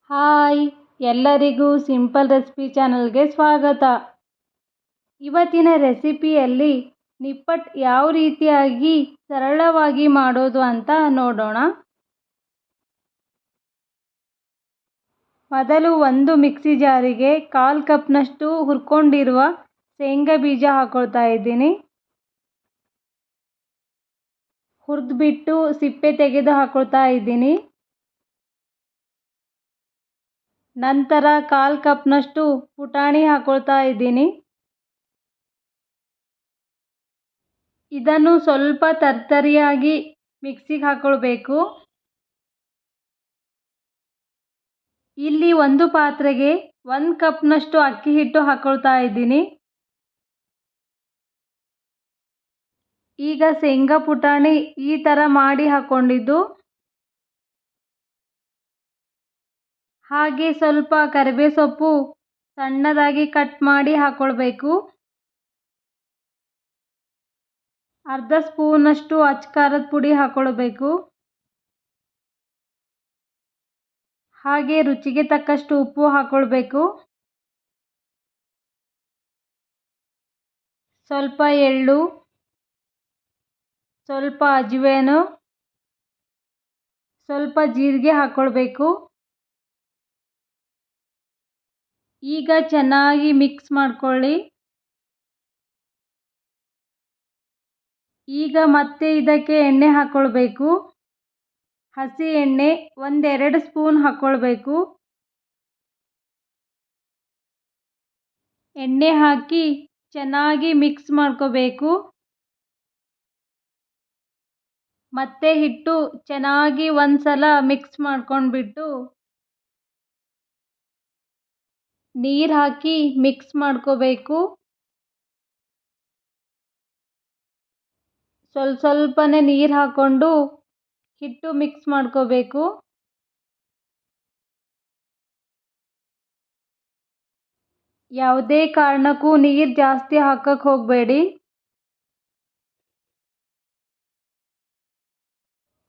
Hi ಎಲ್ಲರಿಗೂ simple recipe ಚಾನಲ್ಗೆ ಸ್ವಾಗತ. ಇವತ್ತಿನ ರೆಸಿಪಿಯಲ್ಲಿ ನಿಪ್ಪಟ್ಟು ಯಾವ ರೀತಿಯಾಗಿ ಸರಳವಾಗಿ ಮಾಡೋದು ಅಂತ ನೋಡೋಣ. ಮೊದಲು ಒಂದು ಮಿಕ್ಸಿ ಜಾರಿಗೆ 1/4 ಕಪ್ನಷ್ಟು ಹುರ್ಕೊಂಡಿರುವ ಶೇಂಗಾ ಬೀಜ ಹಾಕೊಳ್ತಾ ಇದ್ದೀನಿ. ಹುರಿದ್ಬಿಟ್ಟು ಸಿಪ್ಪೆ ತೆಗೆದು ಹಾಕೊಳ್ತಾ ಇದ್ದೀನಿ. ನಂತರ 1/4 ಕಪ್ನಷ್ಟು ಪುಟಾಣಿ ಹಾಕೊಳ್ತಾ ಇದ್ದೀನಿ. ಇದನ್ನು ಸ್ವಲ್ಪ ತರ್ತರಿಯಾಗಿ ಮಿಕ್ಸಿಗೆ ಹಾಕೊಳ್ಬೇಕು. ಇಲ್ಲಿ ಒಂದು ಪಾತ್ರೆಗೆ 1 ಕಪ್ನಷ್ಟು ಅಕ್ಕಿ ಹಿಟ್ಟು ಹಾಕೊಳ್ತಾ ಇದ್ದೀನಿ. ಈಗ ಶೇಂಗಾ ಪುಟಾಣಿ ಈ ಥರ ಮಾಡಿ ಹಾಕ್ಕೊಂಡಿದ್ದು, ಹಾಗೆ ಸ್ವಲ್ಪ ಕರಿಬೇವು ಸೊಪ್ಪು ಸಣ್ಣದಾಗಿ ಕಟ್ ಮಾಡಿ ಹಾಕ್ಕೊಳ್ಬೇಕು. ಅರ್ಧ ಸ್ಪೂನಷ್ಟು ಅಚ್ಚ ಖಾರದ ಪುಡಿ ಹಾಕ್ಕೊಳ್ಬೇಕು. ಹಾಗೆ ರುಚಿಗೆ ತಕ್ಕಷ್ಟು ಉಪ್ಪು ಹಾಕ್ಕೊಳ್ಬೇಕು. ಸ್ವಲ್ಪ ಎಳ್ಳು, ಸ್ವಲ್ಪ ಅಜವೇನು, ಸ್ವಲ್ಪ ಜೀರಿಗೆ ಹಾಕ್ಕೊಳ್ಬೇಕು. ಈಗ ಚೆನ್ನಾಗಿ ಮಿಕ್ಸ್ ಮಾಡ್ಕೊಳ್ಳಿ. ಈಗ ಮತ್ತೆ ಇದಕ್ಕೆ ಎಣ್ಣೆ ಹಾಕ್ಕೊಳ್ಬೇಕು. ಹಸಿ ಎಣ್ಣೆ 1-2 ಸ್ಪೂನ್ ಹಾಕ್ಕೊಳ್ಬೇಕು. ಎಣ್ಣೆ ಹಾಕಿ ಚೆನ್ನಾಗಿ ಮಿಕ್ಸ್ ಮಾಡ್ಕೋಬೇಕು. ಮತ್ತೆ ಹಿಟ್ಟು ಚೆನ್ನಾಗಿ ಒಂದ್ಸಲ ಮಿಕ್ಸ್ ಮಾಡ್ಕೊಂಡ್ಬಿಟ್ಟು ನೀರು ಹಾಕಿ ಮಿಕ್ಸ್ ಮಾಡ್ಕೋಬೇಕು. ಸ್ವಲ್ಪನೇ ನೀರು ಹಾಕ್ಕೊಂಡು ಹಿಟ್ಟು ಮಿಕ್ಸ್ ಮಾಡ್ಕೋಬೇಕು. ಯಾವುದೇ ಕಾರಣಕ್ಕೂ ನೀರು ಜಾಸ್ತಿ ಹಾಕಕ್ಕೆ ಹೋಗಬೇಡಿ.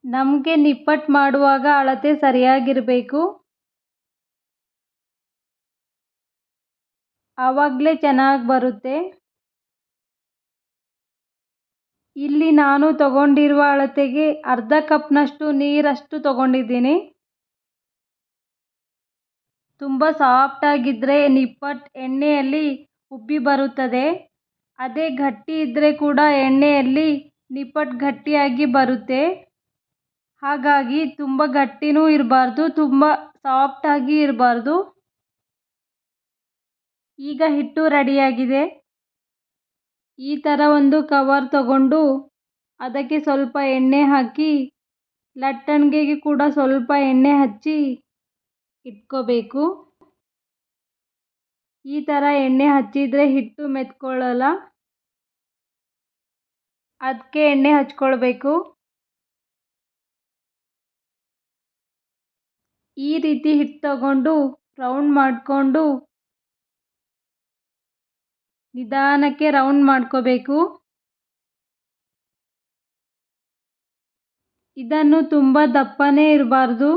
ನಮಗೆ ನಿಪ್ಪಟ್ಟು ಮಾಡುವಾಗ ಅಳತೆ ಸರಿಯಾಗಿರಬೇಕು. ಆವಾಗಲೇ ಚೆನ್ನಾಗಿ ಬರುತ್ತೆ. ಇಲ್ಲಿ ನಾನು ತಗೊಂಡಿರುವ ಅಳತೆಗೆ ಅರ್ಧ ಕಪ್ನಷ್ಟು ನೀರಷ್ಟು ತಗೊಂಡಿದ್ದೀನಿ. ತುಂಬ ಸಾಫ್ಟಾಗಿದ್ದರೆ ನಿಪ್ಪಟ್ಟು ಎಣ್ಣೆಯಲ್ಲಿ ಉಬ್ಬಿ ಬರುತ್ತದೆ. ಅದೇ ಗಟ್ಟಿ ಇದ್ದರೆ ಕೂಡ ಎಣ್ಣೆಯಲ್ಲಿ ನಿಪ್ಪಟ್ಟು ಗಟ್ಟಿಯಾಗಿ ಬರುತ್ತೆ. ಹಾಗಾಗಿ ತುಂಬ ಗಟ್ಟಿನೂ ಇರಬಾರ್ದು, ತುಂಬ ಸಾಫ್ಟಾಗಿ ಇರಬಾರ್ದು. ಈಗ ಹಿಟ್ಟು ರೆಡಿಯಾಗಿದೆ. ಈ ಥರ ಒಂದು ಕವರ್ ತಗೊಂಡು ಅದಕ್ಕೆ ಸ್ವಲ್ಪ ಎಣ್ಣೆ ಹಾಕಿ ಲಟ್ಟಣಿಗೆಗೆ ಕೂಡ ಸ್ವಲ್ಪ ಎಣ್ಣೆ ಹಚ್ಚಿ ಇಟ್ಕೋಬೇಕು. ಈ ಥರ ಎಣ್ಣೆ ಹಚ್ಚಿದರೆ ಹಿಟ್ಟು ಮೆತ್ಕೊಳ್ಳಲ್ಲ, ಅದಕ್ಕೆ ಎಣ್ಣೆ ಹಚ್ಕೊಳ್ಬೇಕು. ಈ ರೀತಿ ಹಿಟ್ಟು ತಗೊಂಡು ರೌಂಡ್ ಮಾಡಿಕೊಂಡು ನಿಧಾನಕ್ಕೆ ರೌಂಡ್ ಮಾಡ್ಕೋಬೇಕು. ಇದನ್ನು ತುಂಬ ದಪ್ಪನೇ ಇರಬಾರ್ದು,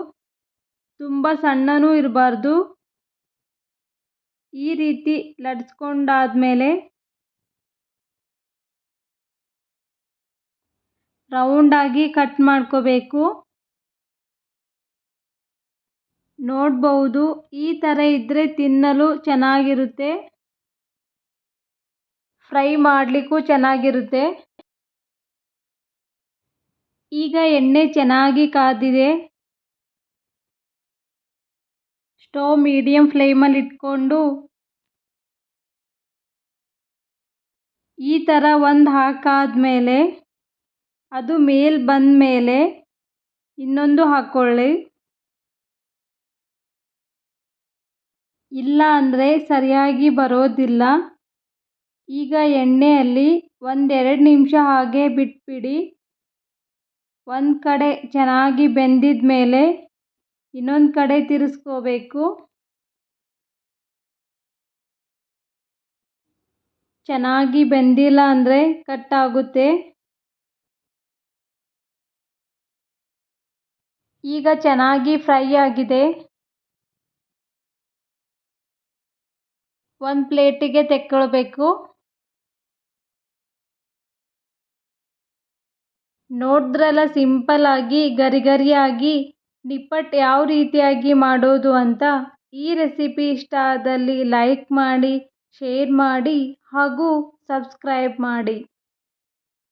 ತುಂಬ ಸಣ್ಣನೂ ಇರಬಾರ್ದು. ಈ ರೀತಿ ಲಟ್ಸ್ಕೊಂಡಾದ್ಮೇಲೆ ರೌಂಡಾಗಿ ಕಟ್ ಮಾಡ್ಕೋಬೇಕು. ನೋಡ್ಬೋದು, ಈ ಥರ ಇದ್ದರೆ ತಿನ್ನಲು ಚೆನ್ನಾಗಿರುತ್ತೆ, ಫ್ರೈ ಮಾಡಲಿಕ್ಕೂ ಚೆನ್ನಾಗಿರುತ್ತೆ. ಈಗ ಎಣ್ಣೆ ಚೆನ್ನಾಗಿ ಕಾದಿದೆ. ಸ್ಟವ್ ಮೀಡಿಯಂ ಫ್ಲೇಮಲ್ಲಿ ಇಟ್ಕೊಂಡು ಈ ಥರ ಒಂದು ಹಾಕಾದ್ಮೇಲೆ ಅದು ಮೇಲೆ ಬಂದ ಮೇಲೆ ಇನ್ನೊಂದು ಹಾಕ್ಕೊಳ್ಳಿ. ಇಲ್ಲ ಅಂದರೆ ಸರಿಯಾಗಿ ಬರೋದಿಲ್ಲ. ಈಗ ಎಣ್ಣೆಯಲ್ಲಿ 1-2 ನಿಮಿಷ ಹಾಗೆ ಬಿಟ್ಬಿಡಿ. ಒಂದು ಕಡೆ ಚೆನ್ನಾಗಿ ಬೆಂದಿದ ಮೇಲೆ ಇನ್ನೊಂದು ಕಡೆ ತಿರ್ಸ್ಕೋಬೇಕು. ಚೆನ್ನಾಗಿ ಬೆಂದಿಲ್ಲ ಅಂದರೆ ಕಟ್ಟಾಗುತ್ತೆ. ಈಗ ಚೆನ್ನಾಗಿ ಫ್ರೈ ಆಗಿದೆ. ಒಂದು ಪ್ಲೇಟಿಗೆ ತೆಕ್ಕೊಳ್ಬೇಕು. ನೋಡಿದ್ರಲ್ಲ ಸಿಂಪಲ್ ಆಗಿ ಗರಿಗರಿಯಾಗಿ ನಿಪ್ಪಟ್ಟು ಯಾವ ರೀತಿಯಾಗಿ ಮಾಡೋದು ಅಂತ. ಈ ರೆಸಿಪಿ ಇಷ್ಟ ಆದಲ್ಲಿ ಲೈಕ್ ಮಾಡಿ, ಶೇರ್ ಮಾಡಿ ಹಾಗೂ ಸಬ್ಸ್ಕ್ರೈಬ್ ಮಾಡಿ.